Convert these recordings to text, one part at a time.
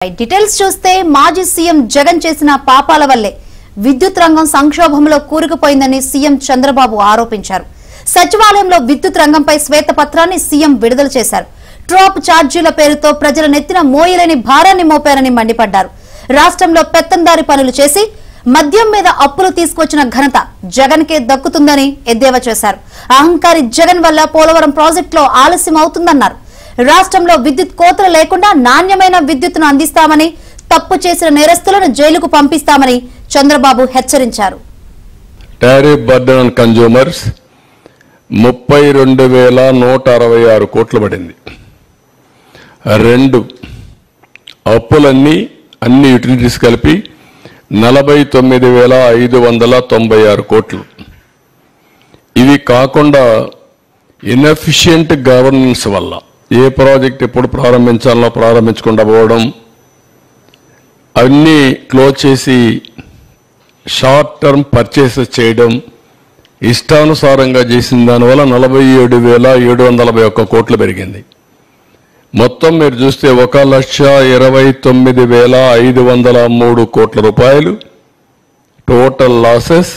Details చూస్తే మాజీ CM Jagan చేసిన పాపాల వల్లే విద్యుత్ రంగం సంక్షోభంలో కూరుకుపోయిందని సీఎం చంద్రబాబు ఆరోపించారు. సచివాలయంలో విద్యుత్ రంగంపై శ్వేతపత్రాన్ని సీఎం విడుదల చేశారు. ట్రాప్ ఛార్జీల పేరుతో ప్రజల నెత్తిన మోయలేని భారాన్ని మోపారని మండిపడ్డారు. రాష్ట్రంలో పెత్తందారి పనులు చేసి మద్యం మీద అప్పులు తీసుకొచ్చిన ఘనత జగన్ కే దక్కుతుందని ఎద్దేవా చేశారు. అహంకారి జగన్ వల్ల పోలవరం ప్రాజెక్టులో ఆలస్యం అవుతుందన్నారు. రాష్ట్రంలో విద్యుత్ కోతలు లేకుండా నాణ్యమైన విద్యుత్తును అందిస్తామని, తప్పు చేసిన నేరస్తులను జైలుకు పంపిస్తామని చంద్రబాబు హెచ్చరించారు. టారిఫ్ బర్డెన్ ఆన్ కన్జ్యూమర్స్ 32,166 కోట్లు పడింది. అప్పులన్నీ అన్ని యూటిలిటీస్ కలిపి 49,596 కోట్లు. ఇవి కాకుండా ఇన్ఎఫిషియెంట్ గవర్నెన్స్ వల్ల ఏ ప్రాజెక్ట్ ఎప్పుడు ప్రారంభించాలో ప్రారంభించకుండా పోవడం, అన్నీ క్లోజ్ చేసి షార్ట్ టర్మ్ పర్చేసెస్ చేయడం, ఇష్టానుసారంగా చేసిన దానివల్ల 47,741 కోట్లు పెరిగింది. మొత్తం మీరు చూస్తే 1,29,503 కోట్ల రూపాయలు టోటల్ లాసెస్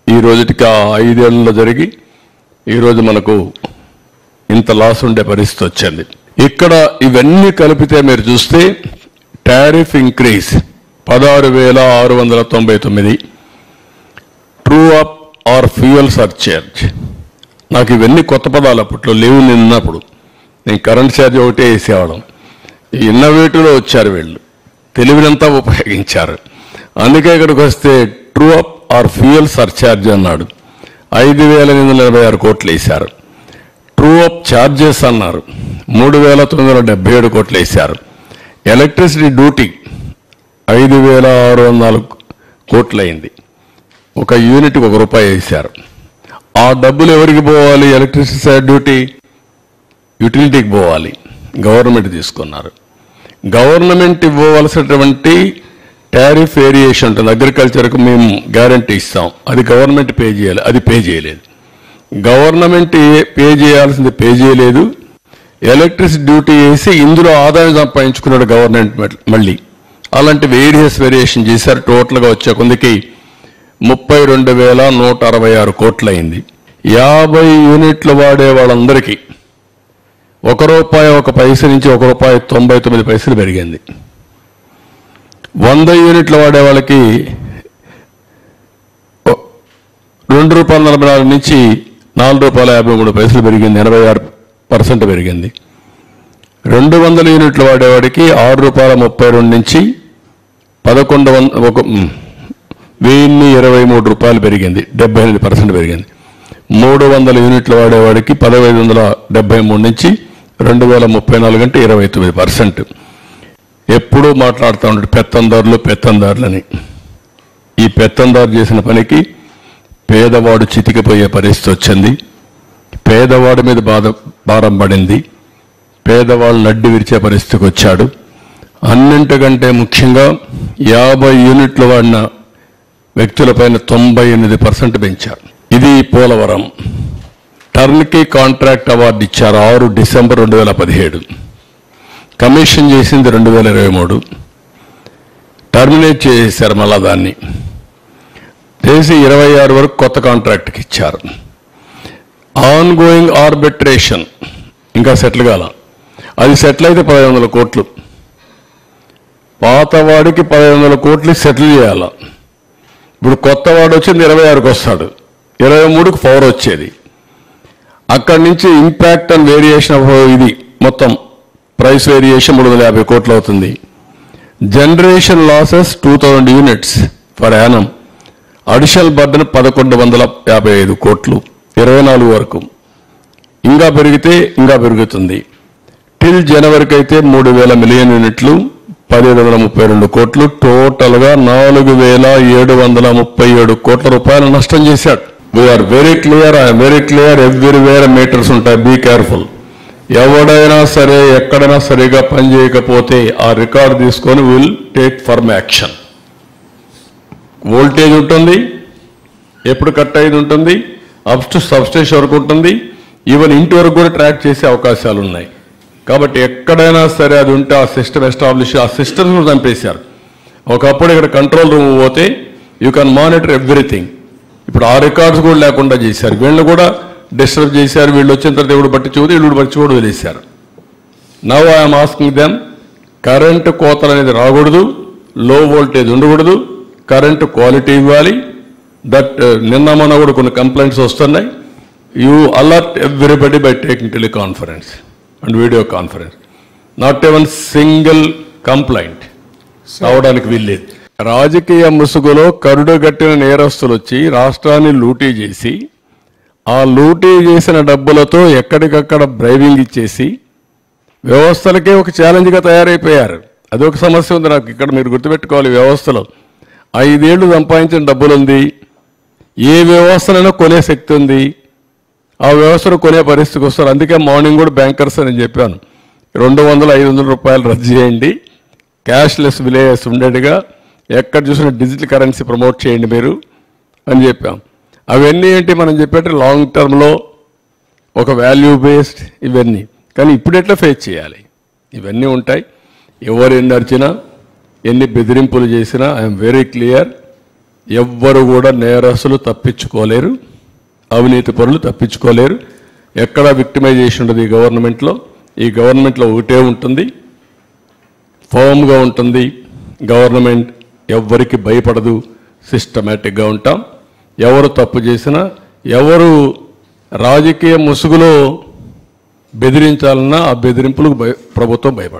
ఈ రోజుకి 5 ఏళ్లలో జరిగి ఈరోజు మనకు ఇంత లాస్ ఉండే పరిస్థితి వచ్చింది. ఇక్కడ ఇవన్నీ కలిపితే మీరు చూస్తే tariff increase 16,699, true up or fuel surcharge. నాకు ఇవన్నీ కొత్త పదాలు అప్పట్లో లేవు. నిన్నప్పుడు నేను కరెంట్ ఛార్జ్ ఒకటే వేసేవాళ్ళం. ఇన్నోవేటివ్లో వచ్చారు వీళ్ళు, తెలివినంతా ఉపయోగించారు. అందుకే ఇక్కడికి వస్తే true up or fuel surcharge అన్నాడు. 5,886 కోట్లు వేశారు. ట్రూ అప్ ఛార్జెస్ అన్నారు, 3,977 కోట్లు వేశారు. ఎలక్ట్రిసిటీ డ్యూటీ 5,604 కోట్లు అయింది. ఒక యూనిట్కి ₹1 వేశారు. ఆ డబ్బులు ఎవరికి పోవాలి? ఎలక్ట్రిసిటీ డ్యూటీ యూటిలిటీకి పోవాలి. గవర్నమెంట్ తీసుకున్నారు. గవర్నమెంట్ ఇవ్వవలసినటువంటి టారిఫ్ వేరియేషన్ ఉంటుంది. అగ్రికల్చర్కు మేము గ్యారంటీ ఇస్తాం, అది గవర్నమెంట్ పే చేయాలి, అది పే చేయలేదు. గవర్నమెంట్ పే చేయాల్సింది పే చేయలేదు. ఎలక్ట్రిసిటీ డ్యూటీ వేసి ఇందులో ఆదాయం సంపాదించుకున్నాడు గవర్నమెంట్. మళ్ళీ అలాంటి వేరియేషన్ చేశారు. టోటల్గా వచ్చే కొందికి 32,166 కోట్లు అయింది. 50 యూనిట్లు వాడే వాళ్ళందరికీ ₹1 నుంచి ₹1.99 పెరిగింది. 100 యూనిట్లు వాడే వాళ్ళకి ₹2.44 నుంచి ₹4.53 పెరిగింది. 86% పెరిగింది. 200 యూనిట్లు వాడేవాడికి ₹6.32 నుంచి ₹1,123 పెరిగింది. 78% పెరిగింది. 300 యూనిట్లు వాడేవాడికి 1,573 నుంచి 2,034 అంటే 29%. ఎప్పుడూ మాట్లాడుతూ ఉంటాడు పెత్తందారులని. ఈ పెత్తందారు చేసిన పనికి పేదవాడు చితికిపోయే పరిస్థితి వచ్చింది. పేదవాడి మీద భారం పడింది. పేదవాళ్ళు నడ్డి విరిచే పరిస్థితికి వచ్చాడు. అన్నింటికంటే ముఖ్యంగా 50 యూనిట్లు వాడిన వ్యక్తులపైన 98% పెంచారు. ఇది పోలవరం. టర్న్కీ కాంట్రాక్ట్ అవార్డు ఇచ్చారు 6 డిసెంబర్ 2017. కమిషన్ చేసింది 2023. టర్మినేట్ చేశారు. మళ్ళా దాన్ని చేసి 26 వరకు కొత్త కాంట్రాక్ట్కి ఇచ్చారు. ఆన్ గోయింగ్ ఆర్బిట్రేషన్ ఇంకా సెటిల్ కాల. అది సెటిల్ అయితే 1,500 కోట్లు. పాతవాడికి 1,500 కోట్లు సెటిల్ చేయాల. ఇప్పుడు కొత్తవాడు వచ్చింది 26కి వస్తాడు. 23కి పవర్ వచ్చేది. అక్కడి నుంచి ఇంపాక్ట్ అండ్ వేరియేషన్ ఆఫ్ ఇది మొత్తం ప్రైస్ వేరియేషన్ 350 కోట్లు అవుతుంది. Generation losses 2,000 units for annum. Additional burden 1,155 కోట్లు 24 వరకు. ఇంకా పెరిగితే ఇంకా పెరుగుతుంది. టిల్ జనవరికి అయితే 3,000 మిలియన్ యూనిట్లు 1,732 కోట్లు. టోటల్గా 4,737 కోట్ల రూపాయల నష్టం చేశాడు. We are very clear, I'm very clear. Everywhere meters ఉంటాయి, బీ కేర్ఫుల్. ఎవడైనా సరే ఎక్కడైనా సరిగా పని చేయకపోతే ఆ రికార్డు తీసుకొని will take firm action. Voltage ఉంటుంది, ఎప్పుడు కట్ అయ్యేది ఉంటుంది, అప్ టు సబ్స్టేషన్ వరకు ఉంటుంది, ఈవెన్ ఇంటి వరకు కూడా ట్రాక్ చేసే అవకాశాలు ఉన్నాయి. కాబట్టి ఎక్కడైనా సరే అది ఉంటే ఆ సిస్టమ్ ఎస్టాబ్లిష్, ఆ సిస్టమ్స్ కూడా చంపేశారు. ఒకప్పుడు ఇక్కడ కంట్రోల్ రూమ్ పోతే యూ కెన్ మానిటర్ ఎవ్రీథింగ్. ఇప్పుడు ఆ రికార్డ్స్ కూడా లేకుండా చేశారు. వీళ్ళు కూడా డిస్టర్బ్ చేశారు. వీళ్ళు వచ్చిన తర్వాత ఎవడు పట్టించుకోదు, వీళ్ళు పట్టించుకోవడం వదిలేశారు. Now I'm asking them, current కోతలు అనేది రాకూడదు, లో వోల్టేజ్ ఉండకూడదు, కరెంటు క్వాలిటీ ఇవ్వాలి. దట్ నిన్న మొన్న కూడా కొన్ని కంప్లైంట్స్ వస్తున్నాయి. You alert everybody by taking teleconference and video conference. Not ఎవన్ single complaint రావడానికి వీల్లేదు. రాజకీయ ముసుగులో కరుడుగట్టిన నేరస్తులు వచ్చి రాష్ట్రాన్ని లూటీ చేసి, ఆ లూటీ చేసిన డబ్బులతో ఎక్కడికక్కడ బ్రైవింగ్ ఇచ్చేసి వ్యవస్థలకే ఒక ఛాలెంజ్గా తయారైపోయారు. అదొక సమస్య ఉంది నాకు ఇక్కడ. మీరు గుర్తుపెట్టుకోవాలి, వ్యవస్థలో 5 ఏళ్లు సంపాదించిన డబ్బులు ఉంది. ఏ వ్యవస్థనైనా కొనే శక్తి ఉంది. ఆ వ్యవస్థను కొనే పరిస్థితికి వస్తారు. అందుకే మార్నింగ్ కూడా బ్యాంకర్స్ అని చెప్పాను, 200-500 రూపాయలు రద్దు చేయండి, క్యాష్లెస్ విలేజెస్ ఉండేట్టుగా ఎక్కడ చూసినా డిజిటల్ కరెన్సీ ప్రమోట్ చేయండి మీరు అని చెప్పాం. అవన్నీ ఏంటి మనం చెప్పేట్టు లాంగ్ టర్మ్లో ఒక వాల్యూ బేస్డ్ ఇవన్నీ. కానీ ఇప్పుడు ఎట్లా ఫేస్ చేయాలి? ఇవన్నీ ఉంటాయి. ఎవరు ఎన్ని అరిచినా, ఎన్ని బెదిరింపులు చేసినా ఐఎమ్ వెరీ క్లియర్, ఎవ్వరు కూడా నేరస్తులు తప్పించుకోలేరు, అవినీతి పరులు తప్పించుకోలేరు. ఎక్కడ విక్టిమైజేషన్ ఉండదు ఈ గవర్నమెంట్లో. ఈ గవర్నమెంట్లో ఒకటే ఉంటుంది, ఫర్మ్గా ఉంటుంది గవర్నమెంట్. ఎవ్వరికి భయపడదు, సిస్టమేటిక్గా ఉంటాం. ఎవరు తప్పు చేసినా, ఎవరు రాజకీయ ముసుగులో బెదిరించాలన్నా ఆ బెదిరింపులకు ప్రభుత్వం భయపడదు.